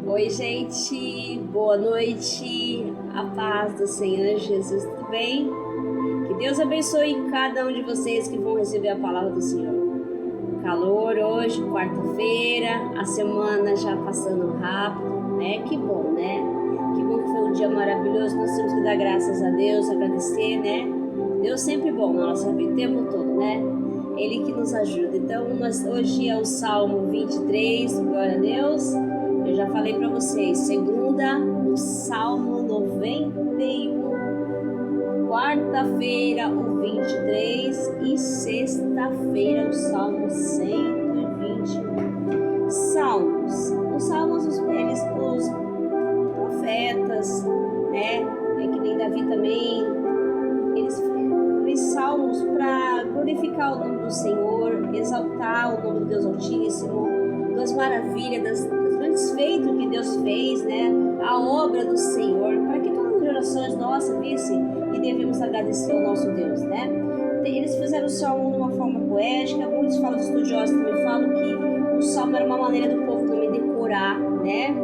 Oi, gente, boa noite, a paz do Senhor Jesus, tudo bem? Que Deus abençoe cada um de vocês que vão receber a palavra do Senhor. Calor hoje, quarta-feira, a semana já passando rápido, né? Que bom, né? Que bom que foi um dia maravilhoso, nós temos que dar graças a Deus, agradecer, né? Deus sempre bom na nossa vida, o tempo todo, né? Ele que nos ajuda. Então, hoje é o Salmo 23, glória a Deus. Eu já falei para vocês, segunda, o Salmo 91, quarta-feira, o 23 e sexta-feira, o Salmo 121. Salmos. Os salmos, os profetas, né? É que nem Davi também, eles fez salmos para glorificar o nome do Senhor, exaltar o nome do Deus Altíssimo, das maravilhas, dos grandes feitos que Deus fez, né? A obra do Senhor, para que todas as gerações nossas vissem e devemos agradecer ao nosso Deus, né? Eles fizeram o salmo de uma forma poética, muitos falam, estudiosos também falam que o salmo era uma maneira do povo também decorar, né?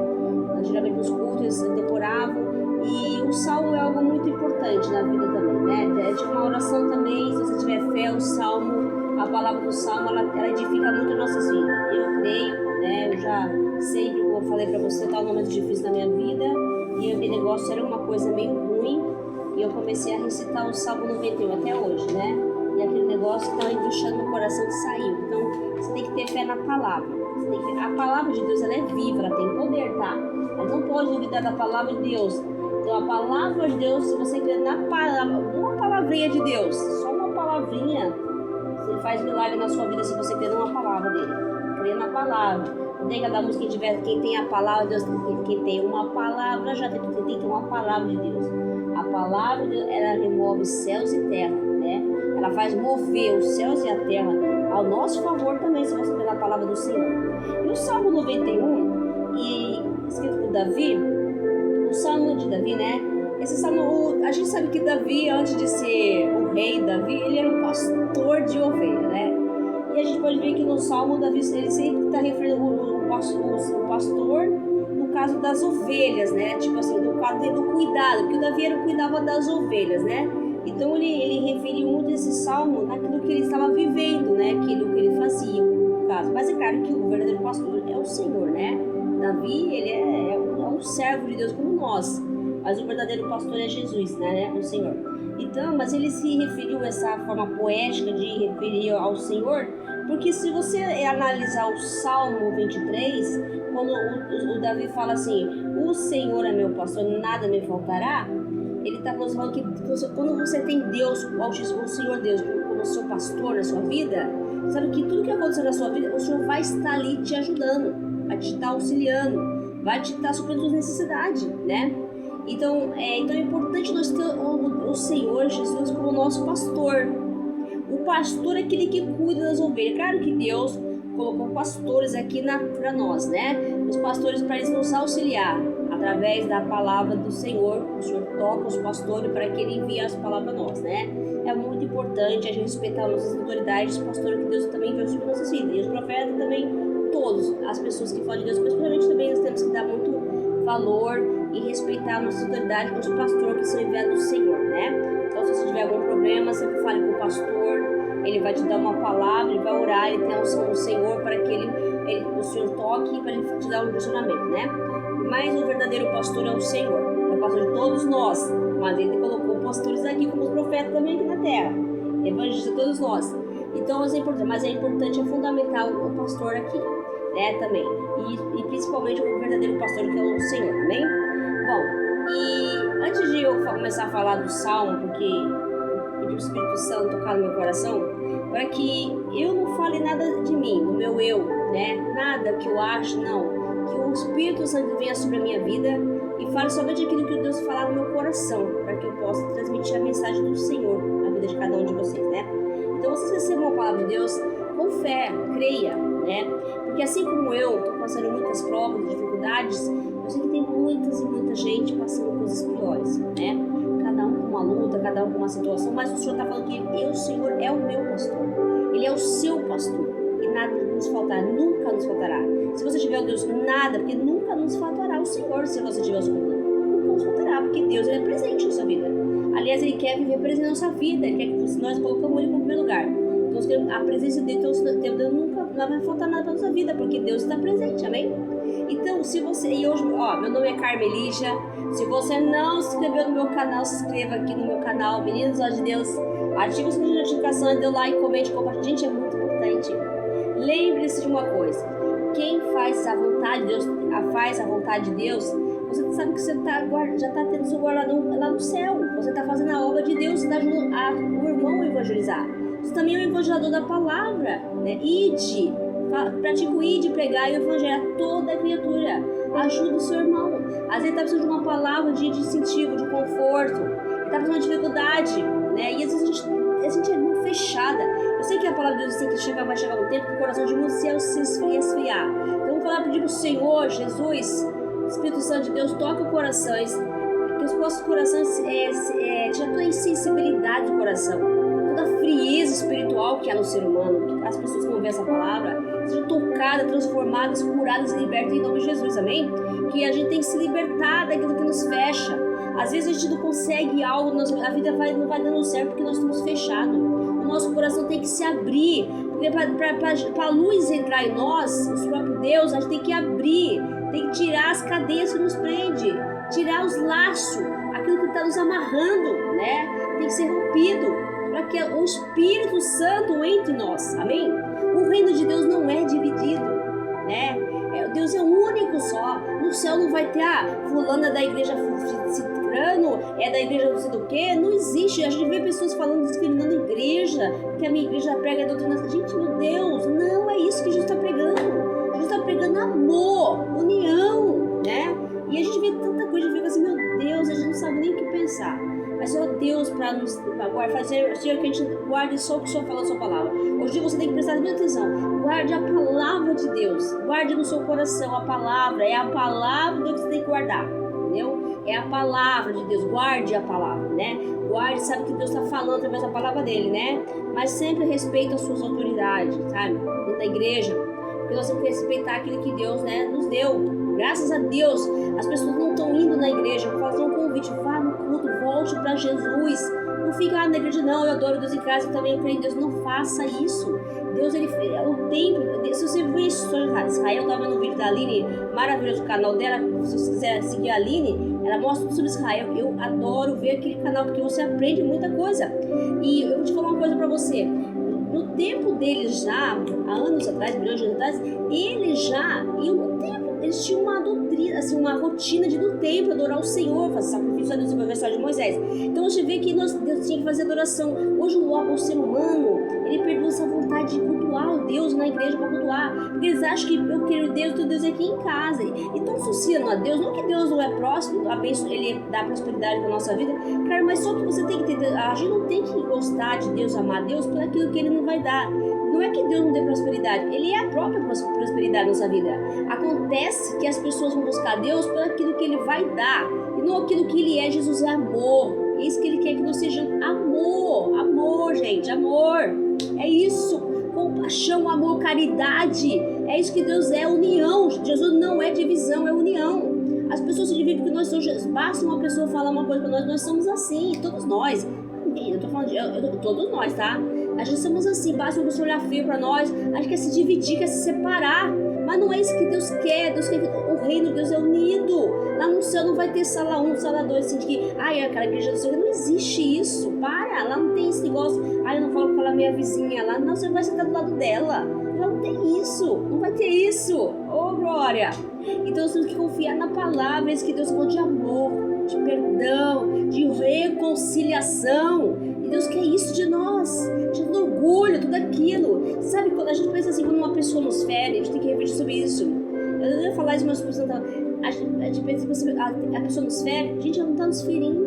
Geralmente nos cultos eles decoravam, e o salmo é algo muito importante na vida também, né? É tipo uma oração também, se você tiver fé, o salmo, a palavra do salmo, ela edifica muito nossas vidas. Eu creio, né? Eu já sempre, como eu falei pra você, tá um momento difícil na minha vida, e aquele negócio era uma coisa meio ruim, e eu comecei a recitar o Salmo 91 até hoje, né? E aquele negócio estava entuchando no coração e saiu. Então, você tem que ter fé na palavra. A palavra de Deus, ela é viva, ela tem poder, tá? Mas não pode duvidar da palavra de Deus. Então, a palavra de Deus, se você crer na palavra, uma palavrinha de Deus, só uma palavrinha, ele faz milagre na sua vida se você crer numa palavra dele. Crer na palavra. Não tem cada música que tiver, quem tem a palavra de Deus, quem tem uma palavra, já tem que ter uma palavra de Deus. A palavra de Deus, ela remove céus e terra, né? Ela faz mover os céus e a terra ao nosso favor também, se você crer na palavra do Senhor. E o Salmo 91, escrito por Davi, o Salmo de Davi, né? Esse Salmo, a gente sabe que Davi, antes de ser o rei Davi, ele era um pastor de ovelha, né? E a gente pode ver que no Salmo, Davi, ele sempre está referindo o pastor no caso das ovelhas, né? Tipo assim, no caso do cuidado, porque o Davi cuidava das ovelhas, né? Então ele referiu muito esse Salmo naquilo que ele estava vivendo, né? Aquilo que ele fazia, no caso. Mas é claro que o verdadeiro pastor é o Senhor, né? Davi, ele é um servo de Deus como nós, mas o verdadeiro pastor é Jesus, né? O Senhor. Então, mas ele se referiu a essa forma poética de referir ao Senhor, porque se você analisar o Salmo 23, quando o Davi fala assim, o Senhor é meu pastor, nada me faltará, ele está falando que quando você tem Deus, o Senhor Deus, como seu pastor na sua vida, sabe que tudo que acontecer na sua vida, o Senhor vai estar ali te ajudando, vai te estar auxiliando, vai te estar suprindo as necessidades, né? Então é importante nós ter o Senhor Jesus como nosso pastor. O pastor é aquele que cuida das ovelhas. Claro que Deus colocou pastores aqui para nós, né? Os pastores para eles nos auxiliar através da palavra do Senhor. O Senhor toca os pastores para que ele envie as palavras a nós, né? É muito importante a gente respeitar nossas autoridades, os pastores que Deus também vai sobre nossas vidas. E os profetas também, todos, as pessoas que falam de Deus, principalmente também nós temos que dar muito valor e respeitar a nossa autoridade com os pastores que são enviados do Senhor, né? Então, se você tiver algum problema, sempre fale com o pastor, ele vai te dar uma palavra, ele vai orar, ele tem a unção do Senhor para que o Senhor toque para ele te dar um direcionamento, né? Mas o verdadeiro pastor é o Senhor, é o pastor de todos nós, mas ele colocou pastores aqui como os profetas também aqui na terra, evangelistas de todos nós. Então, mas é importante, é fundamental o pastor aqui, né, também, e principalmente o verdadeiro pastor que é o Senhor, amém? Bom, e antes de eu começar a falar do Salmo, porque o Espírito Santo tocar no meu coração, para que eu não fale nada de mim, do meu eu, né, nada que eu acho, não, que o Espírito Santo venha sobre a minha vida e fale somente aquilo que Deus falar no meu coração, para que eu possa transmitir a mensagem do Senhor na vida de cada um de vocês, né? Então vocês recebam a palavra de Deus com fé, creia, né? Porque assim como eu estou passando muitas provas, dificuldades, eu sei que tem muitas e muita gente passando coisas piores, né? Cada um com uma luta, cada um com uma situação, mas o Senhor está falando que o Senhor é o meu pastor, Ele é o seu pastor, e nada nos faltará, nunca nos faltará. Se você tiver o Deus, nada, porque nunca nos fartará o Senhor se você estiver escutando. Não nos fartará, porque Deus ele é presente na sua vida. Aliás, Ele quer viver presente na nossa vida, Ele quer que nós colocamos Ele como primeiro lugar. Então, a presença de Deus nunca vai faltar nada na nossa vida, porque Deus está presente, amém? Então, se você... E hoje, meu nome é Carmelígia. Se você não se inscreveu no meu canal, se inscreva aqui no meu canal, Meninas Olhos de Deus. Ative o sininho de notificações, dê o like, comente, compartilhe. Gente, é muito importante. Lembre-se de uma coisa. Quem faz a vontade de Deus, faz a vontade de Deus, você sabe que você já está tendo seu guardadão lá no céu. Você está fazendo a obra de Deus, você está ajudando o irmão a evangelizar. Você também é um evangelador da palavra, né? Ide, pratica o ide, pregar e o evangelho a toda criatura. Ajuda o seu irmão. Às vezes está precisando de uma palavra de incentivo, de conforto. Está precisando de dificuldade, né? E às vezes a gente é muito fechada. Eu sei que a palavra de Deus tem que vai chegar um tempo que o coração de muitos se esfriar. Então vamos falar, pedir para o Senhor, Jesus, Espírito Santo de Deus, toca os corações, que os nossos corações tira toda a insensibilidade do coração, toda a frieza espiritual que há no ser humano, que as pessoas que vão ver essa palavra sejam tocadas, transformadas, curadas e libertas em nome de Jesus, amém? Que a gente tem que se libertar daquilo que nos fecha. Às vezes a gente não consegue algo, a vida não vai dando certo porque nós estamos fechados. O nosso coração tem que se abrir, porque para a luz entrar em nós, o próprio Deus, a gente tem que abrir, tem que tirar as cadeias que nos prende, tirar os laços, aquilo que está nos amarrando, né? Tem que ser rompido, para que o Espírito Santo entre em nós, amém? O reino de Deus não é dividido, né? Deus é único só. No céu não vai ter, fulano é da igreja cicrano, é da igreja não sei do que. Não existe. A gente vê pessoas falando, discriminando a igreja, que a minha igreja prega a doutrina. Gente, meu Deus, não é isso que Jesus está pregando. Jesus está pregando amor, união, né? E a gente vê tanta coisa, a gente fica assim, meu Deus, a gente não sabe nem o que pensar. Mas só Deus para nos fazer que a gente guarde só o que o Senhor falou na sua palavra. Hoje você tem que prestar muita atenção. Guarde a palavra de Deus. Guarde no seu coração a palavra. É a palavra de Deus que você tem que guardar. Entendeu? É a palavra de Deus. Guarde a palavra, né? Guarde, sabe que Deus está falando através da palavra dele, né? Mas sempre respeita as suas autoridades, sabe? Dentro da igreja. Porque nós temos que respeitar aquilo que Deus, né, nos deu. Graças a Deus, as pessoas não estão indo na igreja. Vou fazer um convite, vá no culto, volte para Jesus. Não fica na igreja, não, eu adoro Deus em casa, eu também creio em Deus. Não faça isso. Deus, ele o templo, se você ver isso sobre Israel, eu estava vendo um vídeo da Aline, maravilhoso, o canal dela, se você quiser seguir a Aline, ela mostra tudo sobre Israel. Eu adoro ver aquele canal, porque você aprende muita coisa. E eu vou te falar uma coisa para você. No tempo deles já, há anos atrás, milhões de anos atrás, eles já iam no templo. Eles tinham uma doutrina, assim, uma rotina de ir no templo, adorar o Senhor, fazer sacrifício a Deus, a versão de Moisés. Então você vê que Deus tinha que fazer adoração. Hoje o ser humano, ele perdeu essa vontade de cultuar o Deus na igreja para cultuar. Porque eles acham que eu quero Deus, então Deus é aqui em casa. E estão associando a Deus, não que Deus não é próximo, ele dá prosperidade para a nossa vida, cara, mas só que você tem que ter, a gente não tem que gostar de Deus, amar Deus por aquilo que ele não vai dar. Não é que Deus não dê prosperidade, Ele é a própria prosperidade na nossa vida. Acontece que as pessoas vão buscar Deus por aquilo que Ele vai dar, e não aquilo que Ele é. Jesus é amor. É isso que Ele quer que nós sejamos. Amor, amor, gente, amor. É isso. Compaixão, amor, caridade. É isso que Deus é, união. Jesus não é divisão, é união. As pessoas se dividem porque nós somos. Basta uma pessoa falar uma coisa para nós somos assim, todos nós. Eu tô falando de todos nós, tá? A gente somos assim, basta uma pessoa olhar feio pra nós, a gente quer se dividir, quer se separar. Mas não é isso que Deus quer. Deus quer que o reino de Deus é unido. Lá no céu não vai ter sala 1, sala 2, assim, de que, aquela igreja do céu, não existe isso. Para, lá não tem esse negócio, eu não falo com aquela minha vizinha lá, não, você vai sentar do lado dela. Lá não tem isso, não vai ter isso. Oh, glória! Então nós temos que confiar na palavra, isso que Deus falou de amor, de perdão, de reconciliação. E Deus quer isso de nós, de orgulho, tudo aquilo. Sabe, quando a gente pensa assim, quando uma pessoa nos fere, a gente tem que refletir sobre isso. Eu não ia falar isso, mas a gente pensa assim, a pessoa nos fere, a gente não está nos ferindo.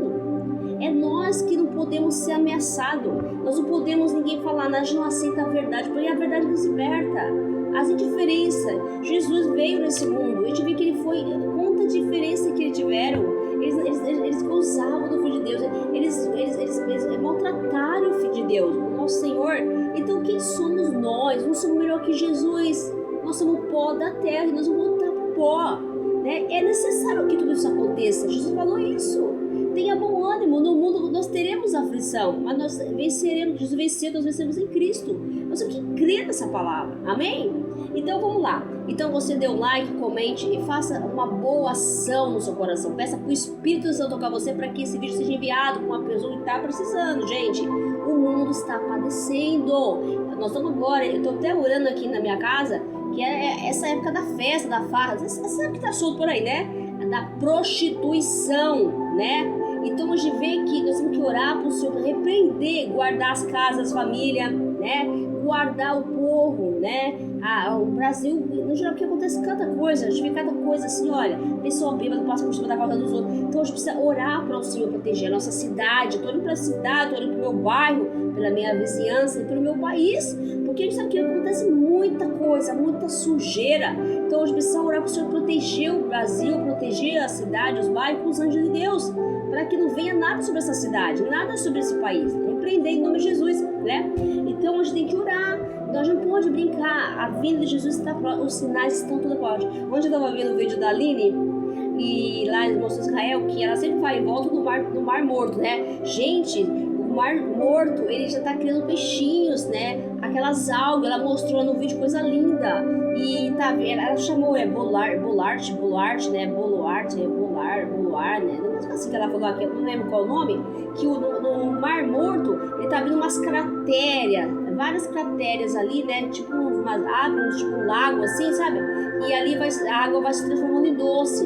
É nós que não podemos ser ameaçados. Nós não podemos ninguém falar, a gente não aceita a verdade, porque a verdade nos liberta. As indiferenças. Jesus veio nesse mundo, a gente vê que ele foi, quanta diferença que eles tiveram. Eles gozavam do Filho de Deus, eles maltrataram o Filho de Deus, o nosso Senhor. Então quem somos nós? Não somos melhor que Jesus. Nós somos pó da terra e nós vamos voltar para o pó, né? é necessário que tudo isso aconteça. Jesus falou isso. Tenha bom ânimo, no mundo nós teremos aflição, mas nós venceremos. Jesus venceu, nós vencemos em Cristo. Nós temos que crer nessa palavra, amém? Então vamos lá. Então você dê um like, comente e faça uma boa ação no seu coração. Peça para o Espírito Santo tocar você para que esse vídeo seja enviado com uma pessoa que está precisando, gente. O mundo está padecendo. Nós estamos agora, eu estou até orando aqui na minha casa, que é essa época da festa, da farra, essa época que está solto por aí, né? Da prostituição, né? Então a gente vê que nós temos que orar para o Senhor, para repreender, guardar as casas, as famílias, né? Guardar o povo, né? O Brasil, no geral, o que acontece? Cada coisa, a gente vê cada coisa assim, olha, pessoa bêbada passa por cima da casa dos outros. Então a gente precisa orar para o Senhor proteger a nossa cidade. Estou indo para a cidade, estou indo para o meu bairro, pela minha vizinhança e pelo meu país, porque a gente sabe que acontece muita coisa, muita sujeira. Então a gente precisa orar para o Senhor proteger o Brasil, proteger a cidade, os bairros com os anjos de Deus, para que não venha nada sobre essa cidade, nada sobre esse país. Repreender em nome de Jesus, né? Então a gente tem que orar. Nós não pode brincar. A vinda de Jesus está próxima, os sinais estão toda próxima. Ontem eu estava vendo o vídeo da Aline e lá em Israel, que ela sempre vai em volta do mar Morto, né? Gente, o Mar Morto, ele já está criando peixinhos, né? Aquelas algas, ela mostrou no vídeo, coisa linda. E tá, ela chamou Bolart, né? Boluarte, né? Não sei que ela falou aqui, eu não lembro qual o nome. Que no Mar Morto, ele tá abrindo umas crateras, várias crateras ali, né? Tipo umas águas, tipo um lago assim, sabe? E ali a água vai se transformando em doce.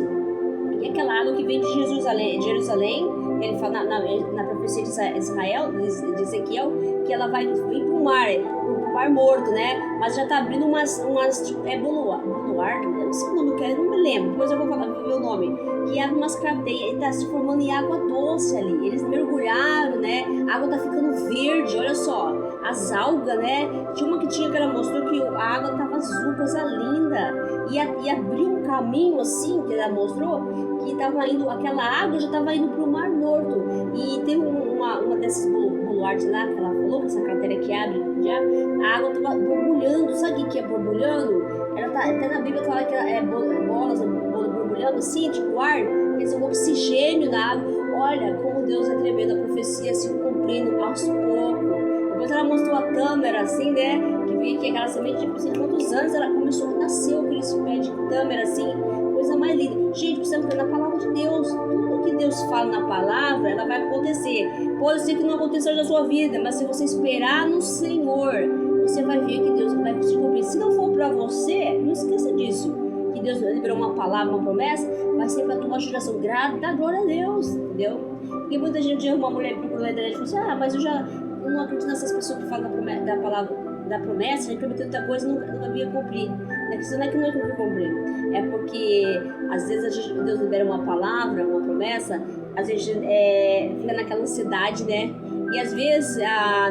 E aquela água que vem de Jerusalém, ele fala na profecia de Israel, de Ezequiel, que ela vai vir pro Mar Morto, né? Mas já tá abrindo umas tipo, Boluarte, eu não sei o nome, eu não me lembro, depois eu vou ver o nome. Que abre umas crateiras, ele tá se formando em água doce ali. Eles mergulharam, né? A água tá ficando verde, olha só. As algas, né? Tinha uma que ela mostrou que a água tava azul, coisa linda. E abriu um caminho assim, que ela mostrou, que tava indo, aquela água já tava indo pro Mar Morto. E tem uma dessas boluartes lá, que ela falou, que essa cratera que abre, já, a água tava borbulhando. Sabe o que é borbulhando? Ela tá, até na Bíblia fala que ela é bolas, borbulhando assim, tipo ar, quer dizer, um oxigênio na água. Olha como Deus é tremendo, a profecia se cumprindo aos poucos. Depois ela mostrou a tâmara assim, né, que veio aqui aquela semente de não sei quantos anos, ela começou a nascer aquele pé de tâmara assim, coisa mais linda. Gente, precisamos crer na palavra de Deus. Tudo que Deus fala na palavra, ela vai acontecer. Pode ser que não aconteça na sua vida, mas se você esperar no Senhor, você vai ver que Deus vai se cumprir. Se não for para você, não esqueça disso. Que Deus liberou uma palavra, uma promessa, vai ser para a tua geração. Dá glória a Deus, entendeu? Porque muita gente ama uma mulher procura na internet e fala assim, mas eu não acredito nessas pessoas que falam da palavra, da promessa, ele prometeu tanta coisa e nunca via cumprir. A questão não é que não ia cumprir, é porque às vezes Deus libera uma palavra, uma promessa, às vezes fica naquela ansiedade, né? E às vezes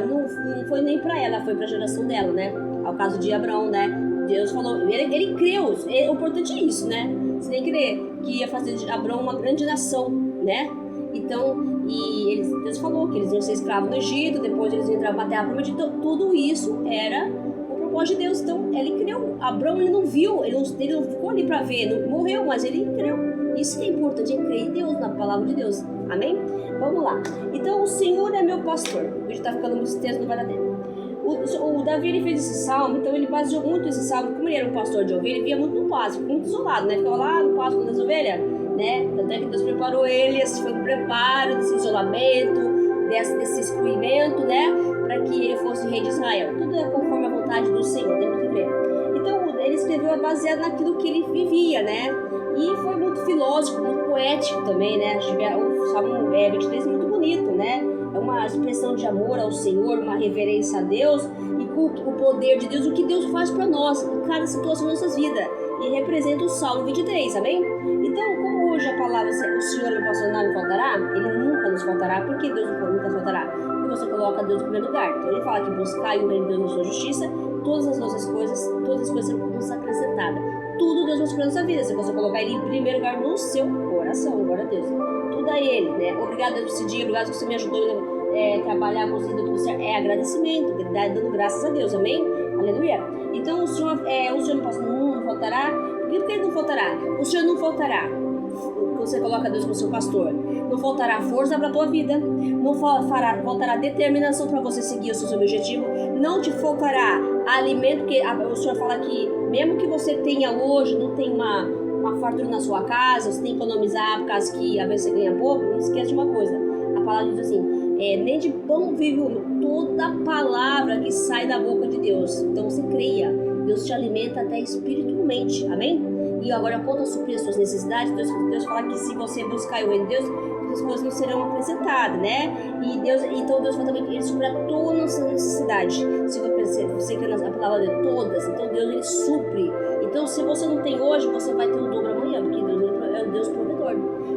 não foi nem para ela, foi para a geração dela, né? Ao caso de Abraão, né? Deus falou, ele creu, o importante é isso, né? Você tem que crer que ia fazer de Abraão uma grande nação, né? Então, Deus falou que eles iam ser escravos no Egito, depois eles iam entrar na terra prometida. Então, tudo isso era o propósito de Deus. Então, ele creu. Abraão, ele não viu, ele não ficou ali para ver, não morreu, mas ele creu. Isso que é importante, é crer em Deus, na palavra de Deus. Amém? Vamos lá. Então, o Senhor é meu pastor. O vídeo está ficando muito extenso, não vai dar tempo. O Davi, ele fez esse salmo, então ele baseou muito esse salmo. Como ele era um pastor de ovelha, ele via muito no pasto, muito isolado, né? Ficava lá no pasto das ovelhas, né? Até que Deus preparou ele, esse foi o preparo desse isolamento, desse excluimento, né? Para que ele fosse rei de Israel. Tudo é conforme a vontade do Senhor, temos que ver. Então, ele escreveu baseado naquilo que ele vivia, né? E foi muito filósofo, muito poético também, né? O Salmo 23 é muito bonito, né? É uma expressão de amor ao Senhor, uma reverência a Deus e com o poder de Deus, o que Deus faz para nós, em cada situação das nossas vidas. E representa o Salmo 23, amém? Então, como hoje a palavra, o Senhor não passou nada me faltará, Ele nunca nos faltará. Por que Deus nunca nos faltará? Porque você coloca Deus em primeiro lugar. Então, Ele fala que buscai o reino de Deus na sua justiça, todas as coisas serão nos acrescentadas. Tudo Deus vai suprir na sua vida, se você colocar Ele em primeiro lugar no seu coração, glória a Deus. Tudo a Ele, né? Obrigado por esse dia, obrigado que você me ajudou a trabalhar com tudo certo. É agradecimento, dando graças a Deus, amém? Aleluia. Então o Senhor não faltará, porque Por que ele não faltará? O Senhor não faltará. Você coloca Deus como seu pastor. Não faltará força para a tua vida. Não faltará determinação para você seguir o seu objetivo. Não te faltará alimento, porque o Senhor fala que mesmo que você tenha hoje, não tem uma fartura na sua casa, você tem que economizar por causa que às vezes você ganha pouco, não esquece de uma coisa. A palavra diz assim, nem de pão vive o homem, toda palavra que sai da boca de Deus. Então você creia, Deus te alimenta até espiritualmente, amém? E agora, quanto a suprir as suas necessidades, Deus fala que se você buscar o reino de Deus, as coisas não serão acrescentadas, né? Então Deus fala também que Ele supra toda a sua necessidade. Se você crê na palavra de todas, então Deus Ele supre. Então se você não tem hoje, você vai ter o dobro amanhã, porque Deus é um Deus provedor.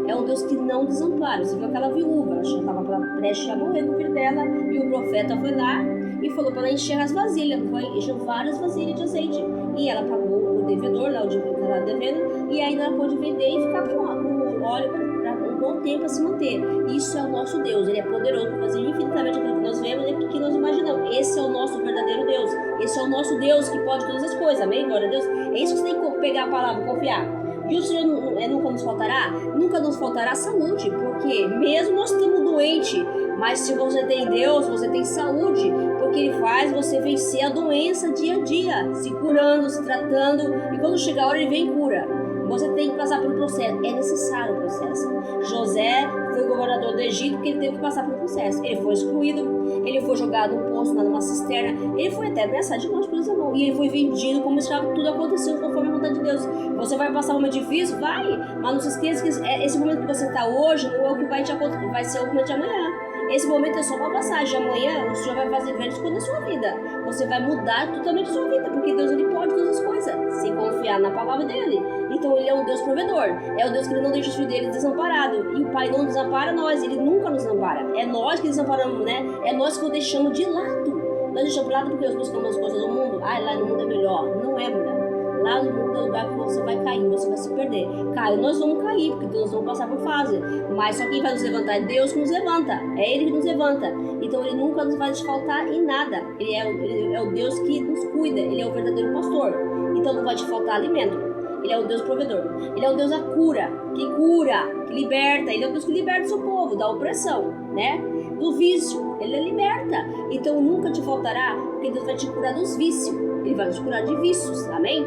É um Deus que não desampara. Você viu aquela viúva, ela estava prestes a morrer com o filho dela, e o profeta foi lá e falou para ela encher as vasilhas, encheu várias vasilhas de azeite. E ela pagou o devedor, lá o dinheiro que ela estava devendo, e aí ela pôde vender e ficar com o óleo para um bom tempo a se manter. Isso é o nosso Deus, Ele é poderoso para fazer infinitamente aquilo que nós vemos e aquilo que nós imaginamos. Esse é o nosso verdadeiro Deus. Esse é o nosso Deus que pode todas as coisas, amém? Glória a Deus. É isso que você tem que pegar a palavra, confiar. E o Senhor nunca nos faltará? Nunca nos faltará saúde, porque mesmo nós estamos doentes, mas se você tem Deus, você tem saúde, porque Ele faz você vencer a doença dia a dia, se curando, se tratando, e quando chegar a hora Ele vem e cura. Você tem que passar pelo processo, é necessário o processo. José foi governador do Egito porque ele teve que passar pelo processo. Ele foi excluído, ele foi jogado num poço, numa cisterna, ele foi até ameaçado de morte pelos irmãos, e ele foi vendido como escravo. Tudo aconteceu conforme a vontade de Deus. Você vai passar um momento difícil? Vai, mas não se esqueça que esse momento que você está hoje não é o que vai te acontecer, vai ser o momento de amanhã. Esse momento é só uma passagem. Amanhã o Senhor vai fazer grandes coisas na sua vida. Você vai mudar totalmente a sua vida, porque Deus Ele pode todas as coisas, se confiar na palavra dEle. Então Ele é um Deus provedor. É o Deus que Ele não deixa os filhos dele desamparados. E o Pai não desampara nós, Ele nunca nos desampara. É nós que desamparamos, né? É nós que o deixamos de lado. Nós deixamos de lado porque nós buscamos as coisas do mundo. Lá no mundo é melhor. Não é melhor. Lá no mundo é o lugar que você vai cair, você vai se perder. Cara, nós vamos cair, porque nós vamos passar por fase. Mas só quem vai nos levantar é Deus que nos levanta. É Ele que nos levanta. Então Ele nunca nos vai desfaltar em nada. Ele é o Deus que nos cuida. Ele é o verdadeiro pastor. Então não vai te faltar alimento. Ele é o Deus provedor. Ele é o Deus da cura, que liberta. Ele é o Deus que liberta o seu povo da opressão, né? Do vício. Ele liberta. Então nunca te faltará, porque Deus vai te curar dos vícios. Ele vai nos curar de vícios. Amém?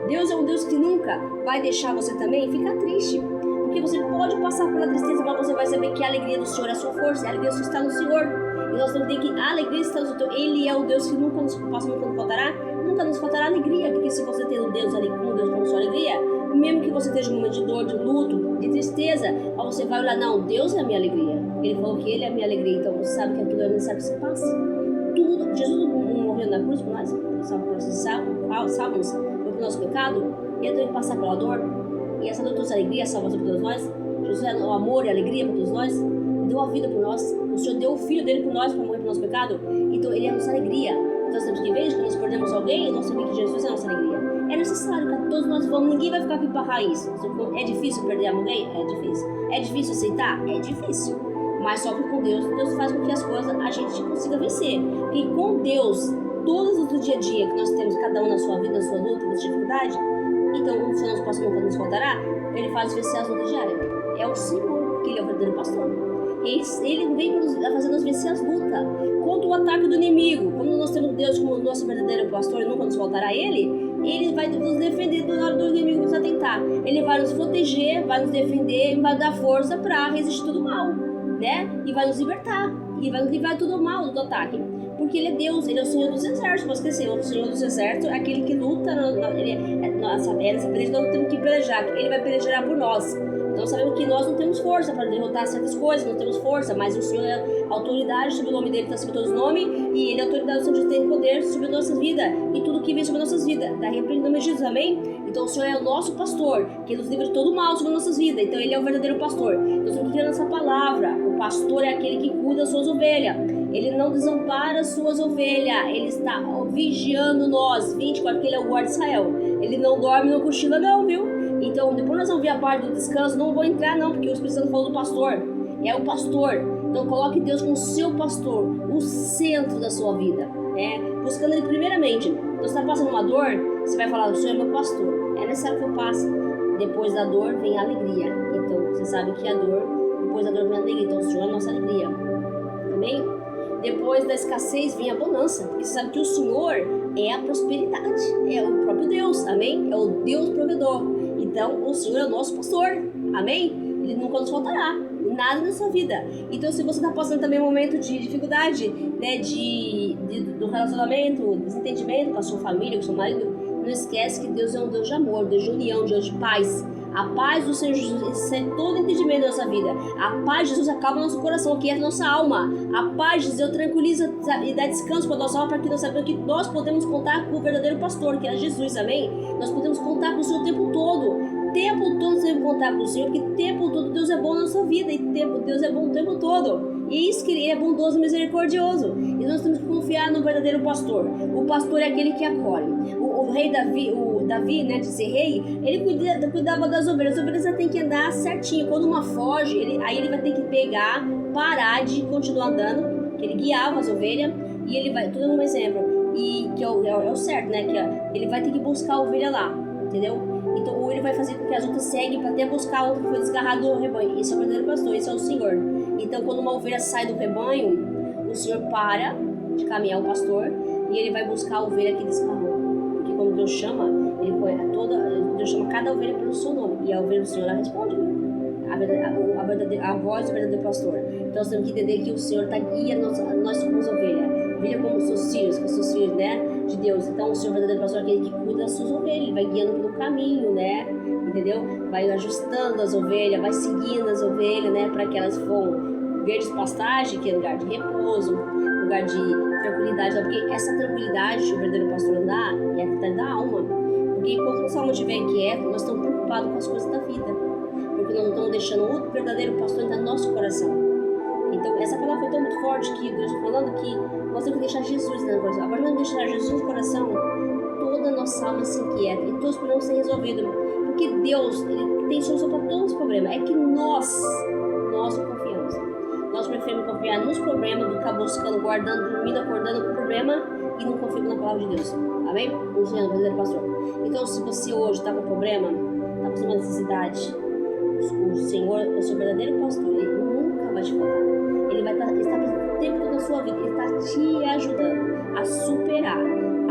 Deus é um Deus que nunca vai deixar você também ficar triste. Porque você pode passar pela tristeza, mas você vai saber que a alegria do Senhor é a sua força. A alegria do Senhor está no Senhor. E nós temos que ter que a alegria está no Senhor. Ele é o Deus que nunca nos faltará. Nunca nos faltará alegria. Porque se você tem um Deus ali com Deus como sua alegria, mesmo que você esteja num momento de dor, de luto, de tristeza, você vai olhar, não, Deus é a minha alegria. Ele falou que Ele é a minha alegria. Então você sabe que aquilo é necessário que você passe. Tudo. Jesus não morreu na cruz por nós. Salvamos o nosso pecado, e então Ele passar pela dor, e essa dor trouxe alegria, a salvação para todos nós. Jesus é o amor e a alegria para todos nós, deu a vida por nós. O Senhor deu o Filho dele por nós para morrer pelo nosso pecado, então Ele é a nossa alegria. Então nós temos que ver que nós perdemos alguém, nós sabemos que Jesus é a nossa alegria. É necessário que todos nós vamos, ninguém vai ficar aqui para a raiz. É difícil perder alguém? É difícil. É difícil aceitar? É difícil. Mas só que com Deus faz com que as coisas a gente consiga vencer. Porque com Deus, todos os do dia a dia que nós temos, cada um na sua vida, na sua luta, na sua dificuldade, então o Senhor nunca nos faltará, Ele faz vencer as lutas diárias. É o Senhor, que Ele é o verdadeiro pastor. Ele vem fazer nos vencer as lutas contra o ataque do inimigo. Como nós temos Deus como nosso verdadeiro pastor e nunca nos faltará Ele vai nos defender na hora do inimigo nos atentar. Ele vai nos proteger, vai nos defender e vai dar força para resistir tudo mal, né? E vai nos libertar. E vai nos livrar tudo mal do ataque. Porque Ele é Deus, Ele é o Senhor dos Exércitos. Não esquecer, o Senhor dos Exércitos é aquele que luta. Nessa peleja nós temos que pelejar. Ele vai pelejar por nós. Então sabemos que nós não temos força para derrotar certas coisas, não temos força, mas o Senhor é autoridade sobre o nome dele, está sobre todos os nomes, e Ele é autoridade sobre o tem poder sobre nossas vidas e tudo que vem sobre nossas vidas. Da repreende no nome de Jesus, amém? Então o Senhor é o nosso pastor, que nos livra de todo o mal sobre nossas vidas. Então Ele é o verdadeiro pastor. Então temos que ter essa palavra. O pastor é aquele que cuida das suas ovelhas. Ele não desampara as suas ovelhas. Ele está vigiando nós 24, porque Ele é o guarda de Israel. Ele não dorme, não cochila não, viu? Então, depois nós vamos ver a parte do descanso, não vou entrar não, porque o Espírito Santo falou do pastor, é o pastor. Então coloque Deus como seu pastor, o centro da sua vida, buscando Ele primeiramente. Então você está passando uma dor, você vai falar, o Senhor é meu pastor. É necessário que eu passe. Depois da dor vem a alegria. Então, você sabe que depois da dor vem a alegria. Então, o Senhor é a nossa alegria. Amém? Depois da escassez vem a bonança. Porque você sabe que o Senhor é a prosperidade. É o próprio Deus. Amém? É o Deus provedor. Então, o Senhor é o nosso pastor. Amém? Ele nunca nos faltará nada na sua vida. Então, se você está passando também um momento de dificuldade, né, do relacionamento, desentendimento com a sua família, com o seu marido, não esquece que Deus é um Deus de amor, Deus de união, Deus de paz. A paz do Senhor Jesus excede todo entendimento da nossa vida. A paz de Jesus acalma nosso coração, aqui é a nossa alma. A paz de Deus tranquiliza e dá descanso para a nossa alma, para que nós saibamos que nós podemos contar com o verdadeiro pastor, que é Jesus, amém? Nós podemos contar com o Senhor o tempo todo. Tempo todo nós devemos contar com o Senhor, porque tempo todo Deus é bom na nossa vida, e Deus é bom o tempo todo. E isso que Ele é bondoso e misericordioso. E nós temos que confiar no verdadeiro pastor. O pastor é aquele que acolhe. O rei Davi, né, de ser rei, ele cuidava das ovelhas. As ovelhas têm que andar certinho. Quando uma foge, aí ele vai ter que pegar, parar de continuar andando, que ele guiava as ovelhas, e ele vai, tudo um exemplo, e que é o certo, né, que ele vai ter que buscar a ovelha lá, entendeu? Então, ou ele vai fazer com que as outras seguem para até buscar a outra que foi desgarrada do rebanho. Esse é o verdadeiro pastor, esse é o Senhor. Então, quando uma ovelha sai do rebanho, o Senhor para de caminhar o pastor e ele vai buscar a ovelha que desgarrou. Porque quando Deus chama, Deus chama cada ovelha pelo seu nome. E a ovelha do Senhor, ela responde a voz do verdadeiro pastor. Então, nós temos que entender que o Senhor está guiando nós como ovelhas. Ovelha como seus filhos, né, de Deus. Então, o Senhor verdadeiro pastor é aquele que cuida das suas ovelhas, ele vai guiando pelo caminho, né, entendeu? Vai ajustando as ovelhas, vai seguindo as ovelhas, né, para que elas vão verdes pastagem, que é lugar de repouso, lugar de tranquilidade, porque essa tranquilidade que o verdadeiro pastor dá é a vitalidade da alma. Porque enquanto nossa alma estiver inquieta, nós estamos preocupados com as coisas da vida, porque nós não estamos deixando o verdadeiro pastor entrar no nosso coração. Então, essa palavra foi tão muito forte que Deus está falando que nós temos que deixar Jesus no coração. Agora, nós deixar Jesus no coração, toda a nossa alma se inquieta e todos os problemas serem resolvidos. Porque Deus, Ele tem solução para todos os problemas. É que nós não confiamos. Nós preferimos confiar nos problemas do que ficar buscando, guardando, dormindo, acordando com o problema e não confiamos na palavra de Deus. Amém? O Senhor, o verdadeiro pastor. Então, se você hoje está com problema, está com uma necessidade, o Senhor é o seu verdadeiro pastor. Ele nunca vai te faltar. Ele está o tempo todo na sua vida. Ele está te ajudando a superar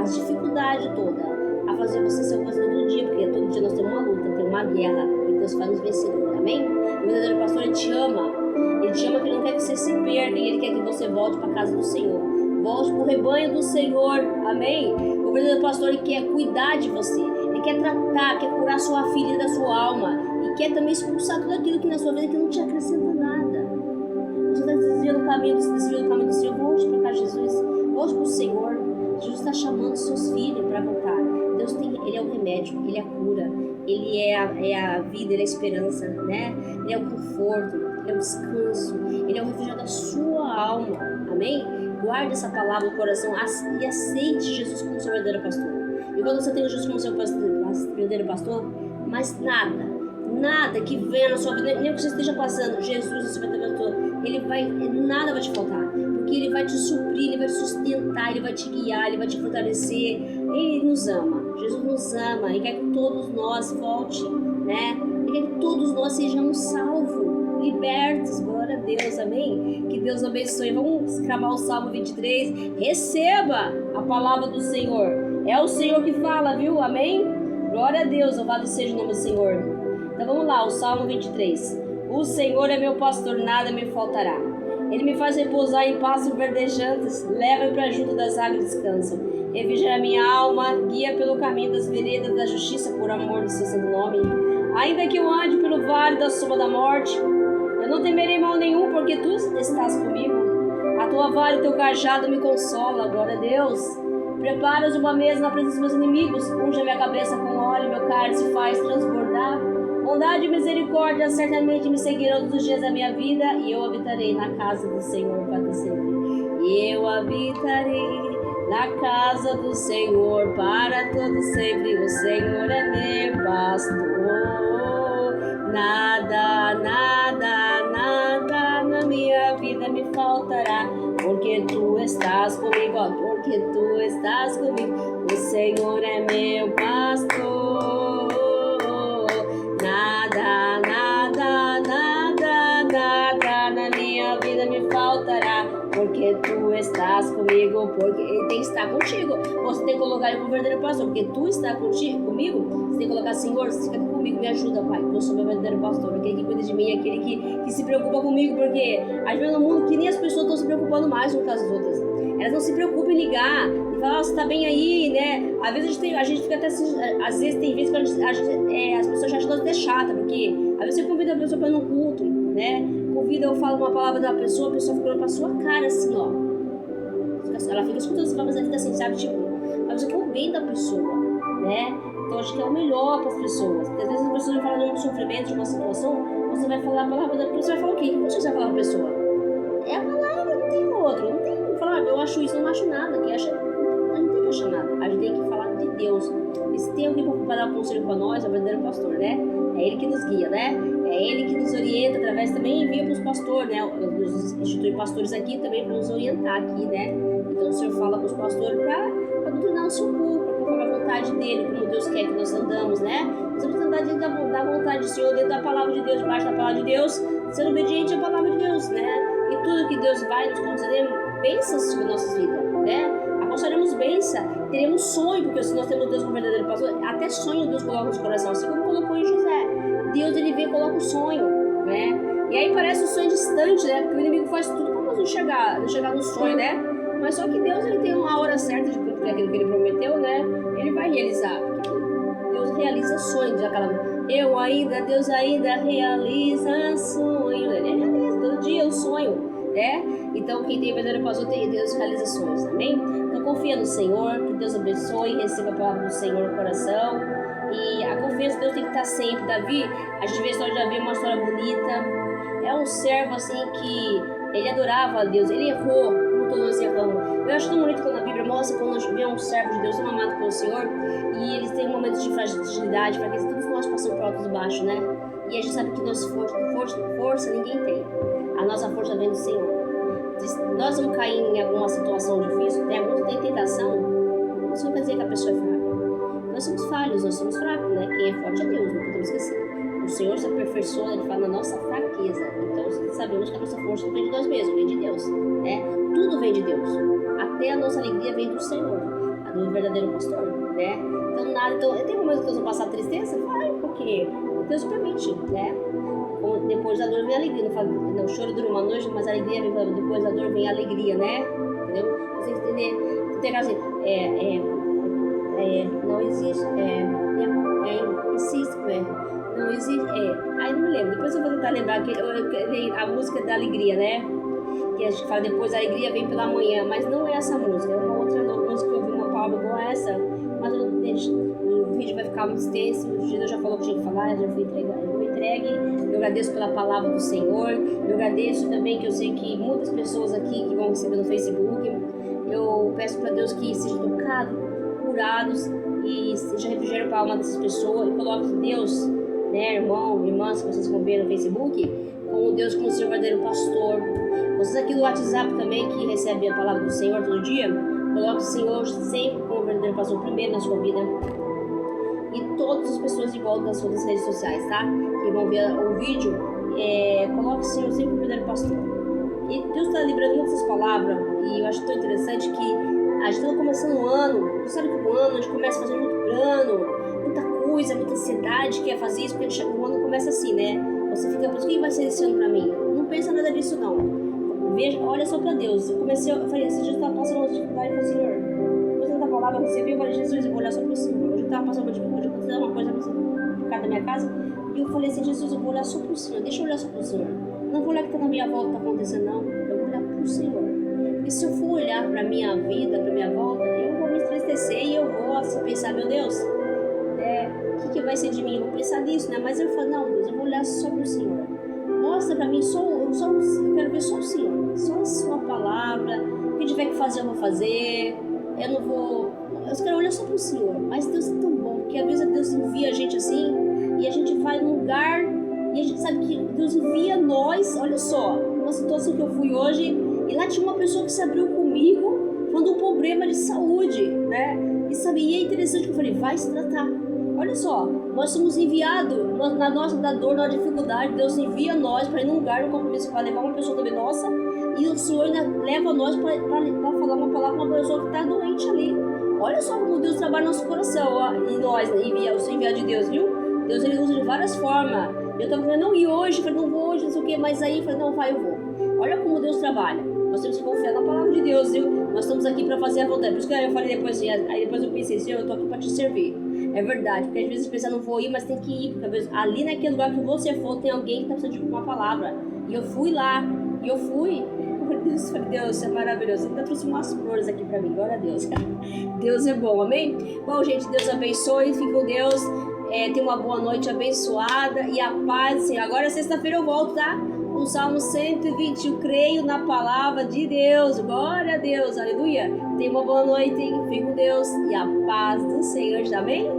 as dificuldades todas, a fazer você ser um vencedor todo dia, porque todo dia nós temos uma luta, temos uma guerra, e Deus faz nos vencedores, amém? O verdadeiro pastor, Ele te ama, que Ele não quer que você se perca, e Ele quer que você volte para a casa do Senhor, volte para o rebanho do Senhor, amém? O verdadeiro pastor, Ele quer cuidar de você, Ele quer tratar, quer curar sua filha da sua alma, e quer também expulsar tudo aquilo que na sua vida que não te acrescenta nada. Você está desviando do caminho do Senhor, volte para cá, Jesus, volte para o Senhor. Jesus está chamando seus filhos para voltar. Ele é o remédio, Ele é a cura, Ele é a vida, Ele é a esperança, né? Ele é o conforto, Ele é o descanso, Ele é o refúgio da sua alma, amém? Guarde essa palavra no coração e aceite Jesus como seu verdadeiro pastor. E quando você tem Jesus como seu verdadeiro pastor, mas nada que venha na sua vida, nem que você esteja passando, Jesus é seu verdadeiro pastor, nada vai te faltar, porque Ele vai te suprir, Ele vai te sustentar, Ele vai te guiar, Ele vai te fortalecer. Ele nos ama, Jesus nos ama, Ele quer que todos nós voltem, né? Ele quer que todos nós sejamos salvos, libertos, glória a Deus, amém? Que Deus abençoe. Vamos cravar o Salmo 23, receba a palavra do Senhor, é o Senhor que fala, viu? Amém? Glória a Deus, louvado seja o nome do Senhor. Então vamos lá, o Salmo 23. O Senhor é meu pastor, nada me faltará. Ele me faz repousar em pastos verdejantes, leva-me para junto das águas de descanso. Refrigera minha alma, guia pelo caminho das veredas da justiça, por amor do seu santo nome. Ainda que eu ande pelo vale da sombra da morte, eu não temerei mal nenhum, porque tu estás comigo. A tua vara e o teu cajado me consola, glória a Deus. Preparas uma mesa na presença dos meus inimigos, unge a minha cabeça com óleo, meu cálice faz transbordar. Bondade e misericórdia certamente me seguirão todos os dias da minha vida, e eu habitarei na casa do Senhor para sempre. E eu habitarei na casa do Senhor para todo sempre. O Senhor é meu pastor. Nada na minha vida me faltará, porque tu estás comigo, porque tu estás comigo. O Senhor é meu pastor. porque tu estás comigo, porque ele tem que estar contigo. Você tem que colocar ele como verdadeiro pastor, porque tu está comigo. Você tem que colocar, Senhor, você fica comigo, me ajuda, Pai, porque eu sou meu verdadeiro pastor, aquele que cuida de mim, aquele que se preocupa comigo, porque a gente vê no mundo que nem as pessoas estão se preocupando mais umas com as outras. Elas não se preocupam em ligar e falar, você tá bem aí, né? Às vezes a gente fica até assim, às vezes tem vezes que as pessoas já acham até chata, porque às vezes você convida a pessoa para ir num culto, né? Convida, eu falo uma palavra da pessoa, a pessoa fica olhando pra sua cara assim, ó. Ela fica escutando, mas ela fica assim, sabe? Tipo, mas você quer o bem da pessoa, né? Então acho que é o melhor para as pessoas. Porque às vezes as pessoas vão falar de um sofrimento, de uma situação, você vai falar a palavra da pessoa, você vai falar o quê? O que você vai falar pra pessoa? É a palavra, não tem outro. Não tem como falar, eu acho isso, eu não acho nada. A gente não tem que achar nada. A gente tem que falar de Deus. E se tem alguém para dar um conselho para nós, é o verdadeiro pastor, né? É ele que nos guia, né? É ele que nos orienta, através também envia para os pastores, né? Nos institui pastores aqui também para nos orientar aqui, né? Então o Senhor fala com os pastores para doutrinar o seu povo, para colocar a vontade dele, como Deus quer que nós andamos, né? Nós temos que andar dentro da vontade do Senhor, dentro da palavra de Deus, debaixo da palavra de Deus, sendo obediente à palavra de Deus, né? E tudo que Deus vai nos conceder bênçãos sobre nossas vidas, né? Apostaremos bênção, teremos sonho, porque se nós temos Deus como verdadeiro pastor, até sonho Deus coloca no nosso coração, assim como colocou em José. Deus, ele vem e coloca o sonho, né? E aí parece um sonho distante, né? Porque o inimigo faz tudo para nós não chegar no sonho, né? Mas só que Deus, ele tem uma hora certa de cumprir aquilo que ele prometeu, né? Ele vai realizar. Deus realiza sonhos, Deus ainda realiza sonhos. Ele realiza todo dia o sonho, né? Então quem tem verdadeiro pastor tem Deus realiza sonhos, amém? Então confia no Senhor, que Deus abençoe, receba a palavra do Senhor no coração. E a confiança de Deus tem que estar sempre. Davi, a gente vê a história de Davi, uma história bonita. É um servo assim que ele adorava a Deus, ele errou, como todos nós erramos. Eu acho tão bonito quando a Bíblia mostra quando nós vemos um servo de Deus tão amado pelo Senhor e eles têm momentos de fragilidade, porque todos nós passamos por altos e baixos, né? E a gente sabe que nossa força ninguém tem. A nossa força vem do Senhor. Se nós vamos cair em alguma situação difícil, tem tentação, isso não quer dizer que a pessoa é fraca. Nós somos falhos, nós somos fracos, né? Quem é forte é Deus, não podemos esquecer. O Senhor se aperfeiçoa, ele fala na nossa fraqueza. Então sabemos que a nossa força não vem de nós mesmos, vem de Deus, né? Tudo vem de Deus. Até a nossa alegria vem do Senhor, a do verdadeiro pastor, né? Então tem momentos que Deus vai passar tristeza? Vai, porque Deus permite, né? Depois da dor vem a alegria. Não fala, não, o choro dura uma noite, mas a alegria vem depois da dor vem a alegria, né? Entendeu? Você entender? Tem assim, não existe, não existe, aí não me lembro, depois eu vou tentar lembrar a música da alegria, né? Que a gente fala depois a alegria vem pela manhã, mas não é essa música, é uma outra música que eu ouvi uma palavra igual a essa, mas o vídeo vai ficar muito extenso, o Jesus já falou que tinha que falar, já fui entregue, eu agradeço pela palavra do Senhor, eu agradeço também que eu sei que muitas pessoas aqui que vão receber no Facebook, eu peço para Deus que seja tocado, curados e seja refrigério para a alma dessas pessoas e coloque Deus, né, irmão, irmãs, que vocês vão ver no Facebook, como Deus como seu verdadeiro pastor. Vocês aqui no WhatsApp também que recebem a palavra do Senhor todo dia, coloque o Senhor sempre como verdadeiro pastor primeiro na sua vida e todas as pessoas de volta nas suas redes sociais, tá? Que vão ver o vídeo, coloque o Senhor sempre como verdadeiro pastor. E Deus está liberando muitas palavras e eu acho tão interessante que a gente está começando um ano, você sabe que o ano a gente começa fazendo muito plano, muita coisa, muita ansiedade, quer fazer isso, porque o ano começa assim, né? Você fica pensando, o que vai ser esse ano pra mim? Não pensa nada disso não. Veja, olha só pra Deus. Eu falei, esse dia eu estava passando uma dificuldade, eu falei, Senhor, depois da palavra eu recebi, eu falei, Jesus, eu vou olhar só pro Senhor. Hoje eu estava passando uma dificuldade, eu vou fazer uma coisa por causa da minha casa, e eu falei assim, Jesus, eu vou olhar só pro Senhor, deixa eu olhar só pro Senhor. Não vou olhar o que tá na minha volta, tá acontecendo, não. Eu vou olhar pro Senhor. E se eu for olhar pra minha vida, pra minha volta, eu vou me entristecer e eu vou assim, pensar, meu Deus, o que vai ser de mim? Eu vou pensar nisso, né? Mas eu falo, não, Deus, eu vou olhar só pro Senhor. Mostra pra mim, eu quero ver só o Senhor, só a sua palavra. O que tiver que fazer, eu vou fazer. Eu quero olhar só pro Senhor. Mas Deus é tão bom, porque às vezes Deus envia a gente assim, e a gente vai num lugar, e a gente sabe que Deus envia nós. Olha só, uma situação que eu fui hoje, e lá tinha uma pessoa que se abriu comigo, falando um problema de saúde, né? E é interessante que eu falei, vai se tratar. Olha só, nós somos enviados na nossa dor, na dificuldade, Deus envia nós para ir num lugar, num compromisso, para levar uma pessoa também nossa, e o Senhor ainda leva nós para falar uma palavra para uma pessoa que está doente ali. Olha só como Deus trabalha no nosso coração, ó, e nós, o seu enviado de Deus, viu? Deus ele usa de várias formas. Eu estava falando, não ir hoje, eu falei, não vou hoje, não sei o que, mas aí eu falei, não, vai, eu vou. Olha como Deus trabalha. Nós temos que confiar na palavra de Deus, viu? Nós estamos aqui para fazer a vontade. Por isso que eu falei depois, aí depois eu pensei, Senhor, eu estou aqui para te servir. É verdade, porque às vezes pensa, não vou ir, mas tem que ir, porque às vezes ali naquele lugar que você for, tem alguém que está precisando de uma palavra. E eu fui lá, e eu fui. Falei, Deus, é maravilhoso. Ele ainda trouxe umas flores aqui para mim, glória a Deus. Deus é bom, amém? Bom, gente, Deus abençoe, fique com Deus. Tenha uma boa noite abençoada e a paz. Assim, agora sexta-feira eu volto, tá? O Salmo 120, eu creio na palavra de Deus. Glória a Deus, aleluia. Tenha uma boa noite, fique com Deus e a paz do Senhor, amém?